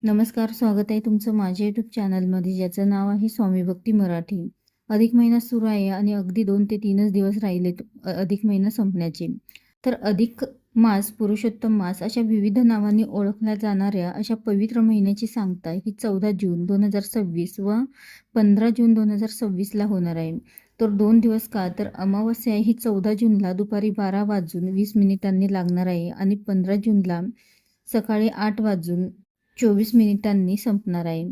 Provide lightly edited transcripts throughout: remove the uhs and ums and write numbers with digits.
नमस्कार, स्वागत आहे तुमचं माझ्या यूट्यूब चॅनलमध्ये, ज्याचं नाव आहे स्वामी भक्ती मराठी. अधिक महिना सुरू आहे आणि अगदी 2 ते 3च दिवस राहिलेत अधिक महिना संपण्याचे. तर अधिक मास, पुरुषोत्तम मास अशा विविध नावांनी ओळखल्या जाणाऱ्या अशा पवित्र महिन्याची सांगता ही 14 जून 2026 व 15 जून 2026ला होणार आहे. तर 2 दिवस का, तर अमावस्या ही 14 जूनला दुपारी 12 वाजून 20 मिनिटांनी लागणार आहे आणि 15 जूनला सकाळी 8 वाजून 24 मिनिटांनी संपणार आहे.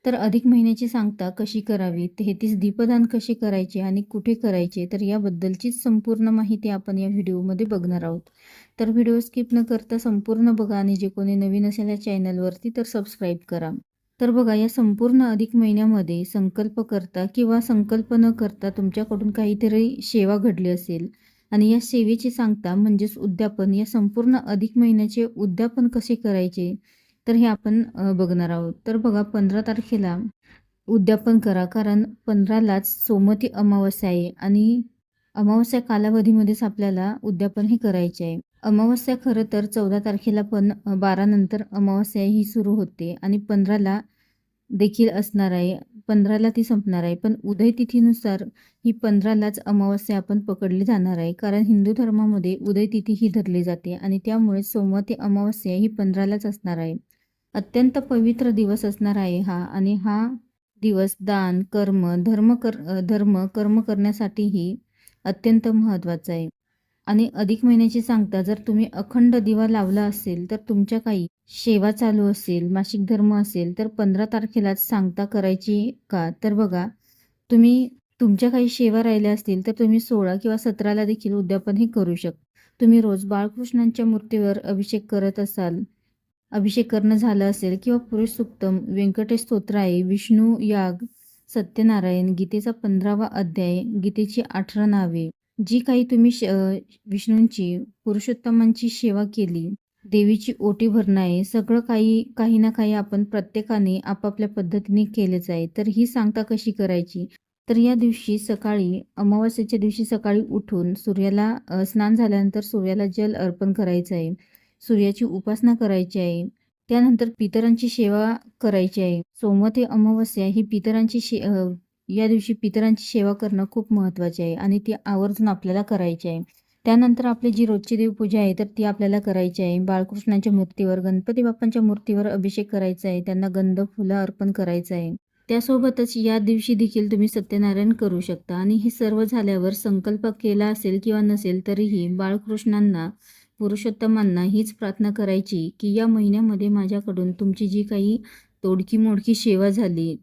तर अधिक महिन्याची सांगता कशी करावी, 33 दीपदान कसे करायचे आणि कुठे करायचे, तर याबद्दलचीच संपूर्ण माहिती आपण या व्हिडिओमध्ये बघणार आहोत. तर व्हिडिओ स्किप न करता संपूर्ण बघा आणि जे कोणी नवीन असेल या चॅनलवरती तर सबस्क्राईब करा. तर बघा, या संपूर्ण अधिक महिन्यामध्ये संकल्प करता किंवा संकल्प न करता तुमच्याकडून काहीतरी सेवा घडली असेल आणि या सेवेची सांगता म्हणजेच उद्यापन, या संपूर्ण अधिक महिन्याचे उद्यापन कसे करायचे, तर हे आपण बघणार आहोत. तर बघा, 15 तारखेला उद्यापन करा, कारण 15लाच सोमवती अमावस्या आहे आणि अमावस्या कालावधीमध्येच आपल्याला उद्यापन हे करायचे आहे. अमावस्या खरं तर 14 तारखेला पण 12 नंतर अमावस्या ही सुरू होते आणि 15ला देखील असणार आहे. 15ला ती संपणार आहे. पण उदय तिथीनुसार ही 15लाच अमावस्या आपण पकडली जाणार आहे. कारण हिंदू धर्मामध्ये उदय तिथी ही धरली जाते आणि त्यामुळे सोमवती अमावस्या ही 15लाच असणार आहे. अत्यंत पवित्र दिवस असणार आहे हा आणि हा दिवस दान, धर्म, कर्म करण्यासाठीही अत्यंत महत्त्वाचा आहे. आणि अधिक महिन्याची सांगता, जर तुम्ही अखंड दिवा लावला असेल, तर तुमच्या काही सेवा चालू असेल, मासिक धर्म असेल, तर 15 तारखेलाच सांगता करायची का? तर बघा, तुम्ही तुमच्या काही सेवा राहिल्या असतील, तर तुम्ही 16 किंवा 17ला देखील उद्यापन हे करू शकता. तुम्ही रोज बाळकृष्णांच्या मूर्तीवर अभिषेक करत असाल, अभिषेक करणं झालं असेल किंवा पुरुष सूक्तम, व्यंकटेश स्तोत्र आहे, विष्णू याग, सत्यनारायण, गीतेचा 15वा अध्याय, गीतेची 18 नावे, जी काही तुम्ही विष्णूंची, पुरुषोत्तमांची सेवा केली, देवीची ओटी भरणं आहे, सगळं काही काही ना काही आपण प्रत्येकाने आपापल्या पद्धतीने केलेच आहे. तर ही सांगता कशी करायची, तर या दिवशी सकाळी, अमावस्येच्या दिवशी सकाळी उठून सूर्याला स्नान झाल्यानंतर सूर्याला जल अर्पण करायचं आहे, सूर्याची उपासना करायची आहे. त्यानंतर पितरांची सेवा करायची आहे. सोमवती अमावस्या ही या दिवशी पितरांची सेवा करणं खूप महत्त्वाचे आहे आणि ती आवर्जून आपल्याला करायची आहे. त्यानंतर आपली जी रोजची देवपूजा आहे तर ती आपल्याला करायची आहे. बाळकृष्णाच्या मूर्तीवर, गणपती बाप्पांच्या मूर्तीवर अभिषेक करायचा आहे. त्यांना गंध, फुलं अर्पण करायचं आहे. त्यासोबतच या दिवशी देखील तुम्ही सत्यनारायण करू शकता आणि हे सर्व झाल्यावर संकल्प केला असेल किंवा नसेल तरीही बाळकृष्णांना, पुरुषोत्तमांना हीच प्रार्थना करायची की या महिन्यामध्ये माझ्याकडून तुमची जी काही तोडकी-मोडकी सेवा झाली,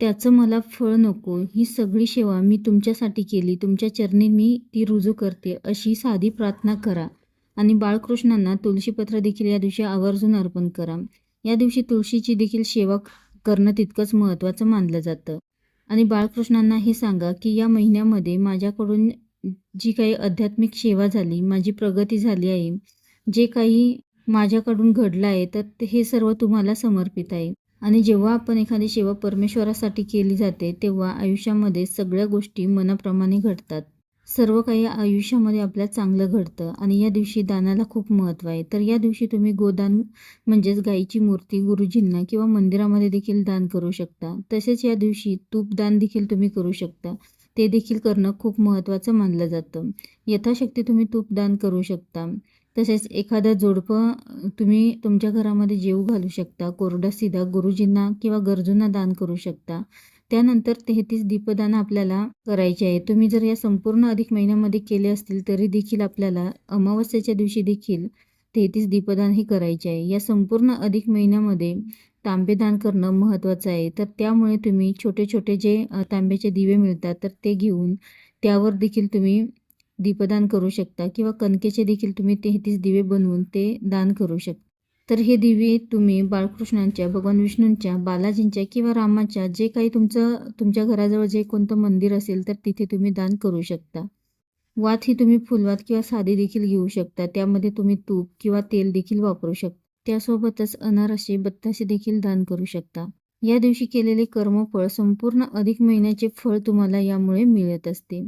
त्याचं मला फळ नको. ही सगळी सेवा मी तुमच्यासाठी केली. तुमच्या चरणी मी ती रुजू करते, अशी साधी प्रार्थना करा. आणि बाळकृष्णांना तुळशीपत्र देखील या दिवशी आवर्जून अर्पण करा. या दिवशी तुळशीची देखील सेवा करणं तितकंच महत्त्वाचं मानलं जातं. आणि बाळकृष्णांना हे सांगा की या महिन्यामध्ये माझ्याकडून जी काही आध्यात्मिक सेवा झाली, माझी प्रगती झाली आहे, जे काही माझ्याकडून घडलं आहे, तर हे सर्व तुम्हाला समर्पित आहे. आणि जेव्हा आपण एखादी सेवा परमेश्वरासाठी केली जाते, तेव्हा आयुष्यामध्ये सगळ्या गोष्टी मनाप्रमाणे घडतात. सर्व काही आयुष्यामध्ये आपल्या चांगलं घडतं आणि या दिवशी दानाला खूप महत्त्व आहे. तर या दिवशी तुम्ही गोदान म्हणजेच गाईची मूर्ती गुरुजींना किंवा मंदिरामध्ये देखील दान करू शकता. तसेच या दिवशी तूपदान देखील तुम्ही करू शकता. ते देखील करणं खूप महत्त्वाचं मानलं जातं. यथाशक्ती तुम्ही तूपदान करू शकता. तसेच एखादं जोडपं तुम्ही तुमच्या घरामध्ये जेवू घालू शकता. कोरडा सीधा गुरुजींना किंवा गरजूंना दान करू शकता. त्यानंतर 33 दीपदान आपल्याला करायचे आहे. तुम्ही जर या संपूर्ण अधिक महिन्यामध्ये केले असतील तरी देखील आपल्याला अमावस्येच्या दिवशी देखील 33 दीपदान हे करायचे आहे. या संपूर्ण अधिक महिन्यामध्ये तांबेदान करणं महत्त्वाचं आहे. तर त्यामुळे तुम्ही छोटे-छोटे जे तांब्याचे दिवे मिळतात तर ते घेऊन त्यावर देखील तुम्ही दीपदान करू शकता किंवा कणकेचे देखील तुम्ही 33 दिवे बनवून ते दान करू शकता. तर हे दिवे तुम्ही बाळकृष्णांच्या, भगवान विष्णूंच्या, बालाजींच्या किंवा रामाच्या, जे काही तुमच्या घराजवळ जे कोणतं मंदिर असेल तर तिथे तुम्ही दान करू शकता. वात ही तुम्ही फुलवात किंवा साधी देखील घेऊ शकता. त्यामध्ये तुम्ही तूप किंवा तेल देखील वापरू शकता. त्यासोबतच अनारसे, बत्तासे देखील दान करू शकता. या दिवशी केलेले कर्मफळ, संपूर्ण अधिक महिन्याचे फळ तुम्हाला यामुळे मिळत असते.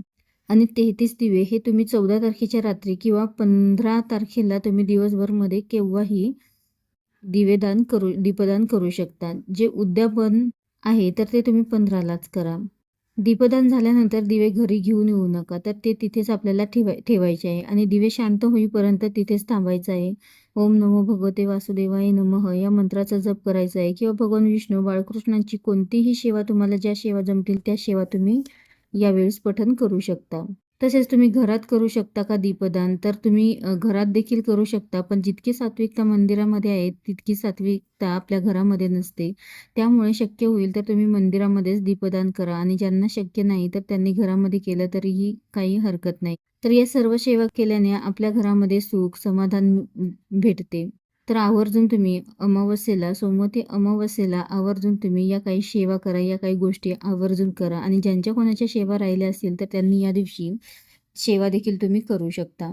आणि 33 दिवे हे तुम्ही 14 तारखेच्या रात्री किंवा 15 तारखेला तुम्ही दिवसभरमध्ये केव्हाही दीपदान करू शकता. जे उद्यापन आहे तर ते तुम्ही 15लाच करा. दीपदान झाल्यानंतर दिवे घरी घेऊन येऊ नका, तर ते तिथेच आपल्याला ठेवायचे आहे आणि दिवे शांत होईपर्यंत तिथेच थांबायचं आहे. ओम नमो भगवते वासुदेवाय नमः या मंत्राचा जप करायचा आहे किंवा भगवान विष्णू बाळकृष्णांची कोणतीही सेवा, तुम्हाला ज्या सेवा जमतील त्या सेवा तुम्ही यावेळेस पठण करू शकता. तसेच तुम्ही घरात करू शकता का दीपदान, तर तुम्ही घरात देखील करू शकता, पण जितकी सात्विकता मंदिरामध्ये आहे तितकी सात्विकता आपल्या घरामध्ये नसते. त्यामुळे शक्य होईल तर तुम्ही मंदिरामध्येच दीपदान करा आणि ज्यांना शक्य नाही तर त्यांनी घरामध्ये केलं तरीही काही हरकत नाही. तर या सर्व सेवा केल्याने आपल्या घरामध्ये सुख समाधान भेटते. तर आवर्जून तुम्ही सोमवती अमावस्येला आवर्जून तुम्ही या काही सेवा करा, या काही गोष्टी आवर्जून करा आणि ज्यांच्या कोणाच्या सेवा राहिल्या असतील तर त्यांनी या दिवशी सेवा देखील तुम्ही करू शकता.